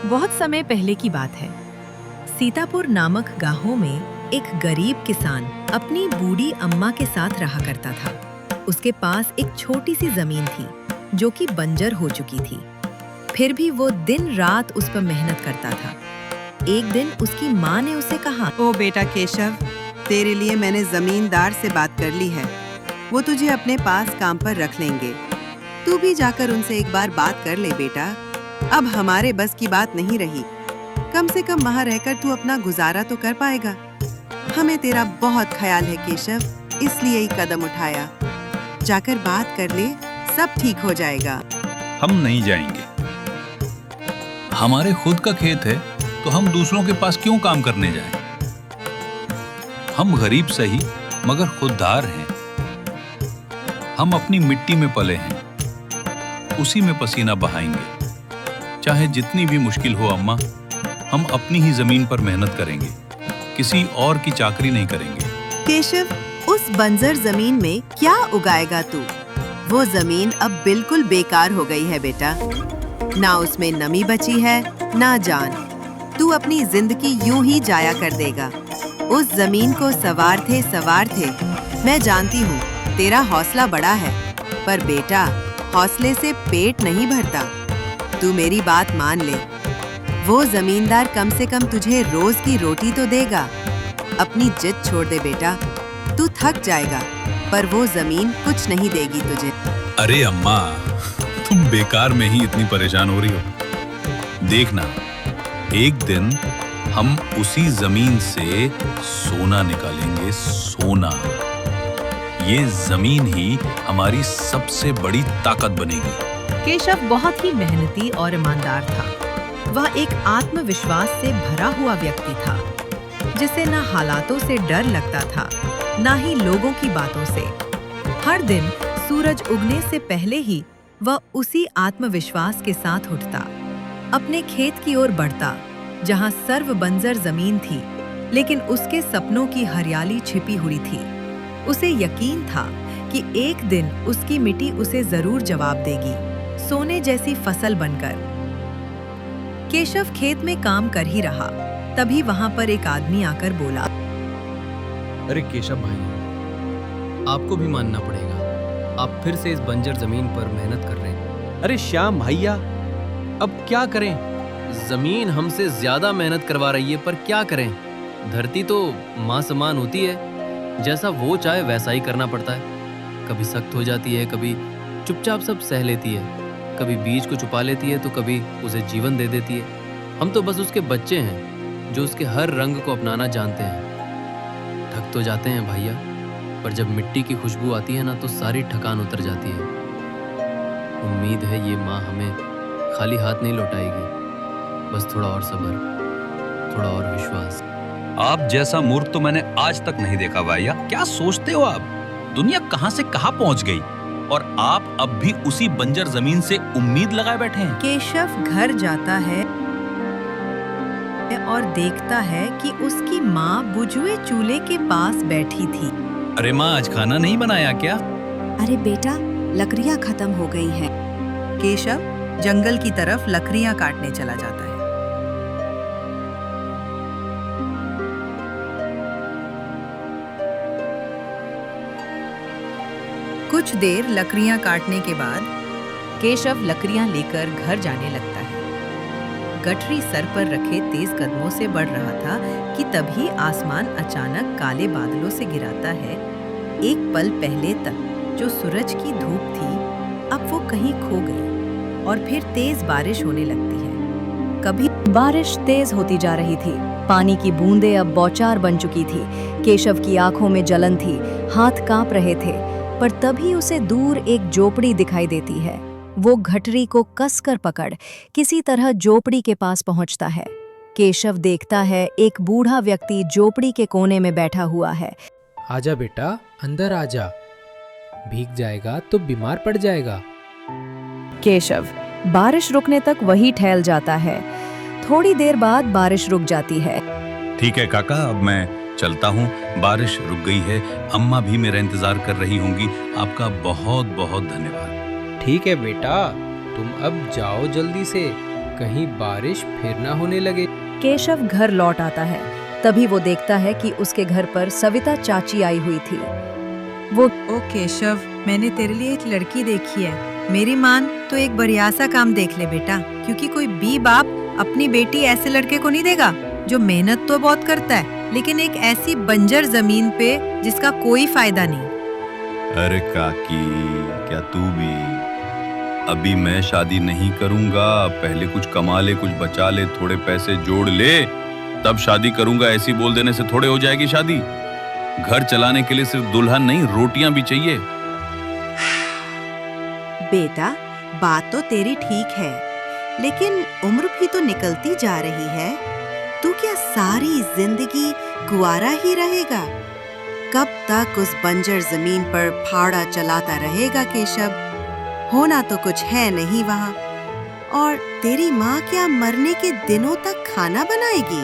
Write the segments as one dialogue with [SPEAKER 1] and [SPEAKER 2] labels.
[SPEAKER 1] बहुत समय पहले की बात है। सीतापुर नामक गांव में एक गरीब किसान अपनी बूढ़ी अम्मा के साथ रहा करता था। उसके पास एक छोटी सी जमीन थी जो कि बंजर हो चुकी थी। फिर भी वो दिन रात उस पर मेहनत करता था। एक दिन उसकी माँ ने उसे कहा,
[SPEAKER 2] ओ बेटा केशव, तेरे लिए मैंने जमींदार से बात कर ली है। वो तुझे अपने पास काम पर रख लेंगे। तू भी जाकर उनसे एक बार बात कर ले बेटा। अब हमारे बस की बात नहीं रही। कम से कम वहाँ रहकर तू अपना गुजारा तो कर पाएगा। हमें तेरा बहुत ख्याल है केशव, इसलिए ही कदम उठाया। जाकर बात कर ले, सब ठीक हो जाएगा।
[SPEAKER 3] हम नहीं जाएंगे। हमारे खुद का खेत है तो हम दूसरों के पास क्यों काम करने जाएं? हम गरीब सही मगर खुददार हैं। हम अपनी मिट्टी में पले हैं, उसी में पसीना बहाएंगे। चाहे जितनी भी मुश्किल हो अम्मा, हम अपनी ही जमीन पर मेहनत करेंगे, किसी और की चाकरी नहीं करेंगे।
[SPEAKER 2] केशव, उस बंजर जमीन में क्या उगाएगा तू? वो जमीन अब बिल्कुल बेकार हो गई है बेटा। ना उसमें नमी बची है, ना जान। तू अपनी जिंदगी यूं ही जाया कर देगा। उस जमीन को सवारते मैं जानती हूँ तेरा हौसला बड़ा है, पर बेटा हौसले से पेट नहीं भरता। तू मेरी बात मान ले। वो जमींदार कम से कम तुझे रोज की रोटी तो देगा। अपनी जिद छोड़ दे बेटा। तू थक जाएगा, पर वो जमीन कुछ नहीं देगी तुझे।
[SPEAKER 3] अरे अम्मा, तुम बेकार में ही इतनी परेशान हो रही हो। देखना, एक दिन हम उसी जमीन से सोना निकालेंगे, सोना। ये जमीन ही हमारी सबसे बड़ी ताकत बनेगी।
[SPEAKER 1] केशव बहुत ही मेहनती और ईमानदार था। वह एक आत्मविश्वास से भरा हुआ व्यक्ति था, जिसे न हालातों से डर लगता था, न ही लोगों की बातों से। हर दिन सूरज उगने से पहले ही वह उसी आत्मविश्वास के साथ उठता, अपने खेत की ओर बढ़ता, जहां सर्व बंजर जमीन थी, लेकिन उसके सपनों की हरियाली छिपी हुई थी। उसे यकीन था कि एक दिन उसकी मिट्टी उसे जरूर जवाब देगी, सोने जैसी फसल बनकर। केशव खेत में काम कर ही रहा, तभी वहां पर एक आदमी आकर बोला,
[SPEAKER 4] अरे केशव भाई, आपको भी मानना पड़ेगा, आप फिर से इस बंजर जमीन पर मेहनत कर रहे हैं।
[SPEAKER 5] अरे श्याम भैया, अब क्या करें?
[SPEAKER 4] जमीन हमसे ज्यादा मेहनत करवा रही है, पर क्या करें? धरती तो माँ समान होती है, जैसा वो चाहे वैसा ही करना पड़ता है। कभी सख्त हो जाती है, कभी चुपचाप सब सह लेती है, कभी बीज को छुपा लेती है तो कभी उसे जीवन दे देती है। हम तो बस उसके बच्चे हैं जो उसके हर रंग को अपनाना जानते हैं। थक तो जाते हैं भैया, पर जब मिट्टी की खुशबू आती है ना, तो सारी थकान उतर जाती है। उम्मीद है ये माँ हमें खाली हाथ नहीं लौटाएगी। बस थोड़ा और सब्र, थोड़ा और विश्वास।
[SPEAKER 3] आप जैसा मूर्ख तो मैंने आज तक नहीं देखा भैया। क्या सोचते हो आप? दुनिया कहां से कहां पहुंच गई और आप अब भी उसी बंजर जमीन से उम्मीद लगाए बैठे हैं।
[SPEAKER 1] केशव घर जाता है और देखता है कि उसकी माँ बुझुए चूल्हे के पास बैठी थी।
[SPEAKER 3] अरे माँ, आज खाना नहीं बनाया क्या?
[SPEAKER 2] अरे बेटा, लकड़ियाँ खत्म हो गई हैं। केशव जंगल की तरफ लकड़ियाँ काटने चला जाता है। कुछ देर लकड़ियाँ काटने के बाद केशव लकड़ियाँ लेकर घर जाने लगता है। गठरी सर पर रखे तेज कदमों से बढ़ रहा था कि तभी आसमान अचानक काले बादलों से गिराता है। एक पल पहले तक जो सूरज की धूप थी, अब वो कहीं खो गई और फिर तेज बारिश होने लगती है। कभी
[SPEAKER 6] बारिश तेज होती जा रही थी। पानी की बूंदें अब बौछार बन चुकी थी। केशव की आंखों में जलन थी, हाथ कांप रहे थे, पर तभी उसे दूर एक झोपड़ी दिखाई देती है। वो गठरी को कसकर पकड़ किसी तरह झोपड़ी के पास पहुंचता है। केशव देखता है एक बूढ़ा व्यक्ति झोपड़ी के कोने में बैठा हुआ है।
[SPEAKER 5] आजा बेटा, अंदर आजा। भीग जाएगा तो बीमार पड़ जाएगा।
[SPEAKER 6] केशव बारिश रुकने तक वही ठहल जाता है। थोड़ी देर बाद बारिश रुक जाती है।
[SPEAKER 3] ठीक है काका, अब मैं चलता हूँ। बारिश रुक गई है, अम्मा भी मेरा इंतजार कर रही होंगी। आपका बहुत बहुत धन्यवाद।
[SPEAKER 5] ठीक है बेटा, तुम अब जाओ जल्दी से। कहीं बारिश फिर ना होने लगे।
[SPEAKER 6] केशव घर लौट आता है। तभी वो देखता है कि उसके घर पर सविता चाची आई हुई थी। वो
[SPEAKER 1] ओ केशव, मैंने तेरे लिए एक लड़की देखी है। मेरी मान तो एक बढ़िया काम देख ले बेटा, क्योंकि कोई भी बाप अपनी बेटी ऐसे लड़के को नहीं देगा जो मेहनत तो बहुत करता है, लेकिन एक ऐसी बंजर जमीन पे जिसका कोई फायदा नहीं।
[SPEAKER 3] अरे काकी, क्या तू भी? अभी मैं शादी नहीं करूंगा, पहले कुछ कमा ले, कुछ बचा ले, थोड़े पैसे जोड़ ले, तब शादी करूंगा। ऐसी बोल देने से थोड़े हो जाएगी शादी। घर चलाने के लिए सिर्फ दुल्हन नहीं, रोटियां भी चाहिए।
[SPEAKER 2] बेटा, बात तो तेरी ठीक है, लेकिन उम्र भी तो निकलती जा रही है। तू क्या सारी जिंदगी कुंवारा ही रहेगा? कब तक उस बंजर जमीन पर फाड़ा चलाता रहेगा केशव? होना तो कुछ है नहीं वहाँ। और तेरी माँ क्या मरने के दिनों तक खाना बनाएगी?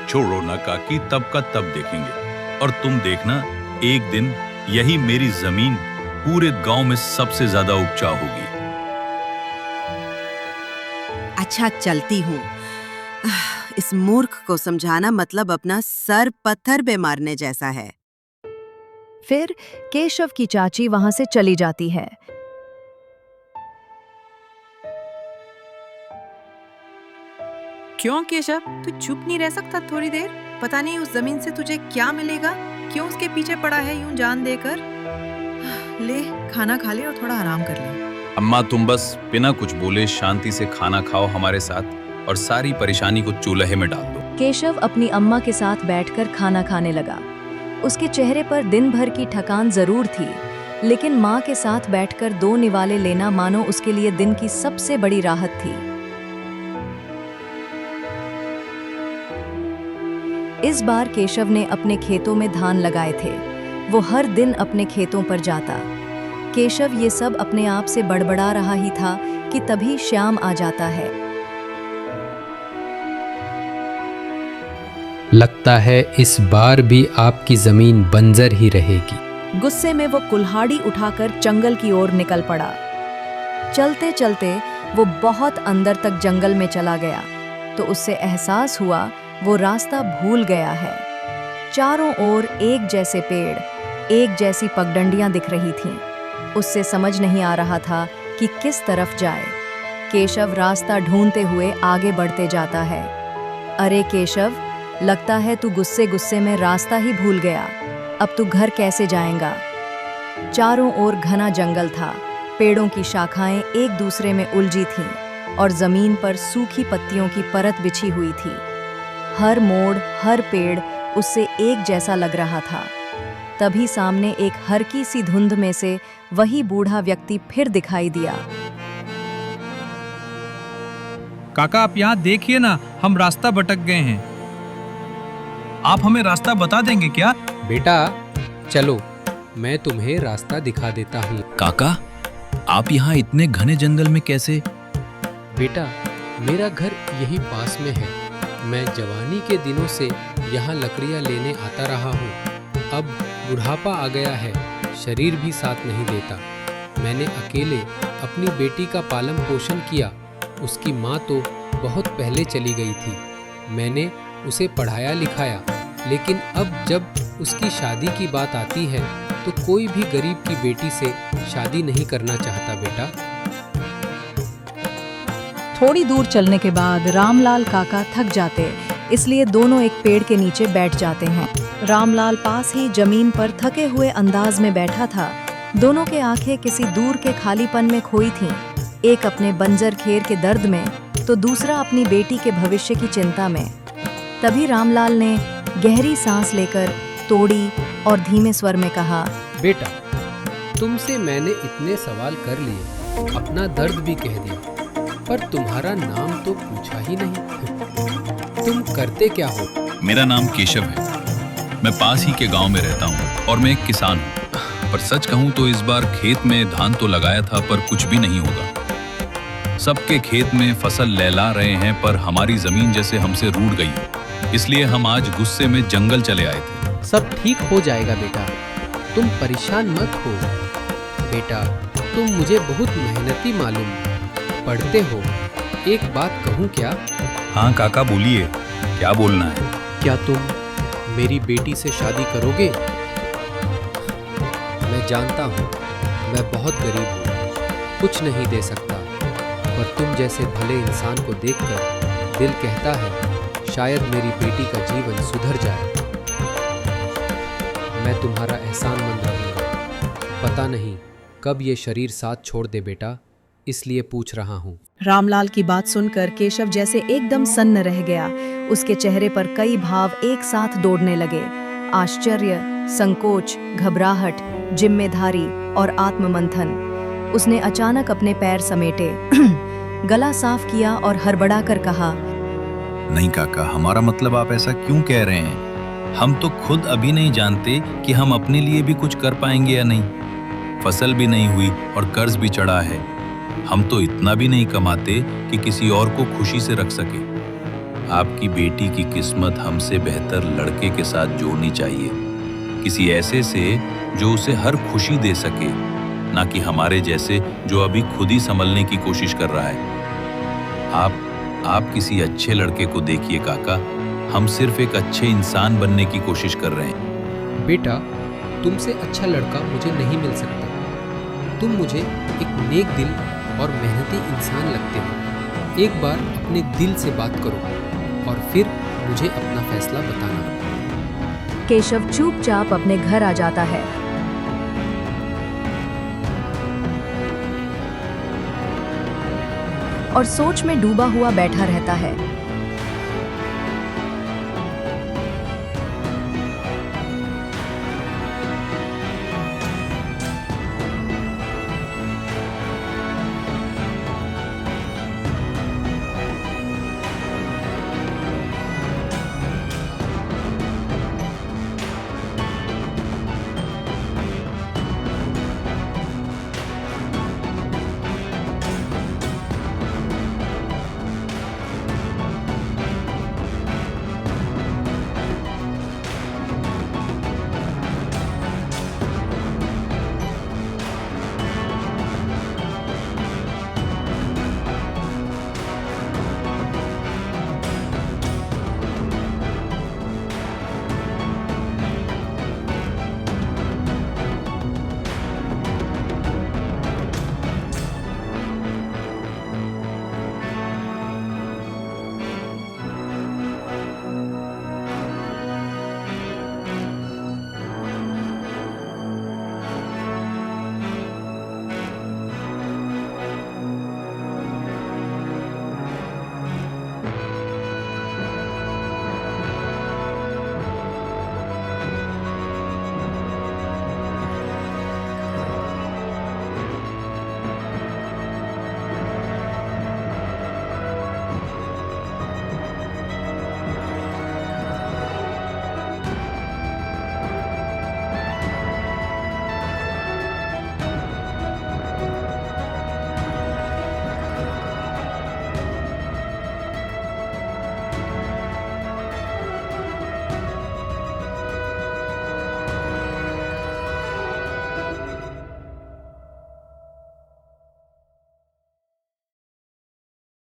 [SPEAKER 3] छोड़ो ना काकी, तब का तब देखेंगे। और तुम देखना, एक दिन यही मेरी जमीन पूरे गांव में सबसे ज्यादा उपजाऊ होगी।
[SPEAKER 2] अच्छा, चलती हूँ। इस मूर्ख को समझाना मतलब अपना सर पत्थर पे मारने जैसा है।
[SPEAKER 6] फिर केशव की चाची वहां से चली जाती है।
[SPEAKER 1] क्यों केशव, तू चुप नहीं रह सकता थोड़ी देर? पता नहीं उस जमीन से तुझे क्या मिलेगा, क्यों उसके पीछे पड़ा है यूं जान देकर? ले, खाना खा ले और थोड़ा आराम कर ले।
[SPEAKER 3] अम्मा, तुम बस बिना कुछ बोले शांति से खाना खाओ हमारे साथ, और सारी परेशानी को चूल्हे में डाल दो।
[SPEAKER 6] केशव अपनी अम्मा के साथ बैठकर खाना खाने लगा। उसके चेहरे पर दिन भर की थकान जरूर थी, लेकिन माँ के साथ बैठकर 2 निवाले लेना मानो उसके लिए दिन की सबसे बड़ी राहत थी। इस बार केशव ने अपने खेतों में धान लगाए थे। वो हर दिन अपने खेतों पर जाता। केशव ये सब अपने आप से बड़बड़ा रहा ही था कि तभी श्याम आ जाता है।
[SPEAKER 5] लगता है इस बार भी आपकी जमीन बंजर ही रहेगी।
[SPEAKER 6] गुस्से में वो कुल्हाड़ी उठाकर जंगल की ओर निकल पड़ा। चलते चलते वो बहुत अंदर तक जंगल में चला गया तो उससे एहसास हुआ वो रास्ता भूल गया है। चारों ओर एक जैसे पेड़, एक जैसी पगडंडियां दिख रही थीं। उससे समझ नहीं आ रहा था कि किस तरफ जाए। केशव रास्ता ढूंढते हुए आगे बढ़ते जाता है। अरे केशव, लगता है तू गुस्से गुस्से में रास्ता ही भूल गया। अब तू घर कैसे जाएगा? चारों ओर घना जंगल था। पेड़ों की शाखाएं एक दूसरे में उलझी थीं और जमीन पर सूखी पत्तियों की परत बिछी हुई थी। हर मोड़, हर पेड़ उससे एक जैसा लग रहा था। तभी सामने एक हल्की सी धुंध में से वही बूढ़ा व्यक्ति फिर दिखाई दिया।
[SPEAKER 7] काका, आप यहाँ देखिए ना, हम रास्ता भटक गए हैं। आप हमें रास्ता बता देंगे क्या?
[SPEAKER 5] बेटा चलो, मैं तुम्हें रास्ता दिखा देता हूँ।
[SPEAKER 3] काका, आप यहाँ इतने घने जंगल में कैसे?
[SPEAKER 5] बेटा, मेरा घर यही पास में है। मैं जवानी के दिनों से यहाँ लकड़ियाँ लेने आता रहा हूँ। अब बुढ़ापा आ गया है, शरीर भी साथ नहीं देता। मैंने अकेले अपनी बेटी का पालन पोषण किया। उसकी माँ तो बहुत पहले चली गई थी। मैंने उसे पढ़ाया लिखाया, लेकिन अब जब उसकी शादी की बात आती है तो कोई भी गरीब की बेटी से शादी नहीं करना चाहता। बेटा,
[SPEAKER 6] थोड़ी दूर चलने के बाद रामलाल काका थक जाते, इसलिए दोनों एक पेड़ के नीचे बैठ जाते हैं। रामलाल पास ही जमीन पर थके हुए अंदाज में बैठा था। दोनों के आंखें किसी दूर के खालीपन में खोई थीं। एक अपने बंजर खेर के दर्द में तो दूसरा अपनी बेटी के भविष्य की चिंता में। तभी रामलाल ने गहरी सांस लेकर तोड़ी और धीमे स्वर में कहा,
[SPEAKER 5] बेटा, तुमसे मैंने इतने सवाल कर लिए, अपना दर्द भी कह दिया, पर तुम्हारा नाम तो पूछा ही नहीं। तुम करते क्या हो?
[SPEAKER 3] मेरा नाम केशव है। मैं पास ही के गांव में रहता हूँ और मैं एक किसान हूँ। पर सच कहूँ तो इस बार खेत में धान तो लगाया था, पर कुछ भी नहीं होगा। सबके खेत में फसल लहला रहे हैं, पर हमारी जमीन जैसे हमसे रूठ गई हो। इसलिए हम आज गुस्से में जंगल चले आए थे।
[SPEAKER 5] सब ठीक हो जाएगा बेटा, तुम परेशान मत हो। बेटा, तुम मुझे बहुत मेहनती मालूम, पढ़ते हो, एक बात कहूँ क्या?
[SPEAKER 3] हाँ काका बोलिए, क्या बोलना है?
[SPEAKER 5] क्या तुम मेरी बेटी से शादी करोगे? मैं जानता हूँ मैं बहुत गरीब हूँ, कुछ नहीं दे सकता, पर तुम जैसे भले इंसान को देखकर दिल कहता है शायद मेरी बेटी का जीवन सुधर जाए। मैं तुम्हारा एहसानमंद रहूंगा। पता नहीं कब ये शरीर साथ छोड़ दे बेटा, इसलिए पूछ रहा हूँ।
[SPEAKER 8] रामलाल की बात सुनकर केशव जैसे एकदम सन्न रह गया। उसके चेहरे पर कई भाव एक साथ दौड़ने लगे, आश्चर्य, संकोच, घबराहट, जिम्मेदारी और आत्ममंथन। उसने अचानक अपने पैर समेटे, गला साफ किया और हड़बड़ाकर कहा,
[SPEAKER 3] नहीं काका, हमारा मतलब आप ऐसा क्यों कह रहे हैं? हम तो खुद अभी नहीं जानते कि हम अपने लिए भी कुछ कर पाएंगे या नहीं। फसल भी नहीं हुई और कर्ज भी चढ़ा है। हम तो इतना भी नहीं कमाते कि किसी और को खुशी से रख सके। आपकी बेटी की किस्मत हमसे बेहतर लड़के के साथ जोड़नी चाहिए, किसी ऐसे से जो उसे हर खुशी दे सके, ना कि हमारे जैसे जो अभी खुद ही संभलने की कोशिश कर रहा है। आप किसी अच्छे लड़के को देखिए काका, हम सिर्फ एक अच्छे इंसान बनने की कोशिश कर रहे हैं।
[SPEAKER 5] बेटा, तुमसे अच्छा लड़का मुझे नहीं मिल सकता। तुम मुझे एक नेक दिल और मेहनती इंसान लगते हो। एक बार अपने दिल से बात करो और फिर मुझे अपना फैसला बताना।
[SPEAKER 6] केशव चुपचाप अपने घर आ जाता है। और सोच में डूबा हुआ बैठा रहता है।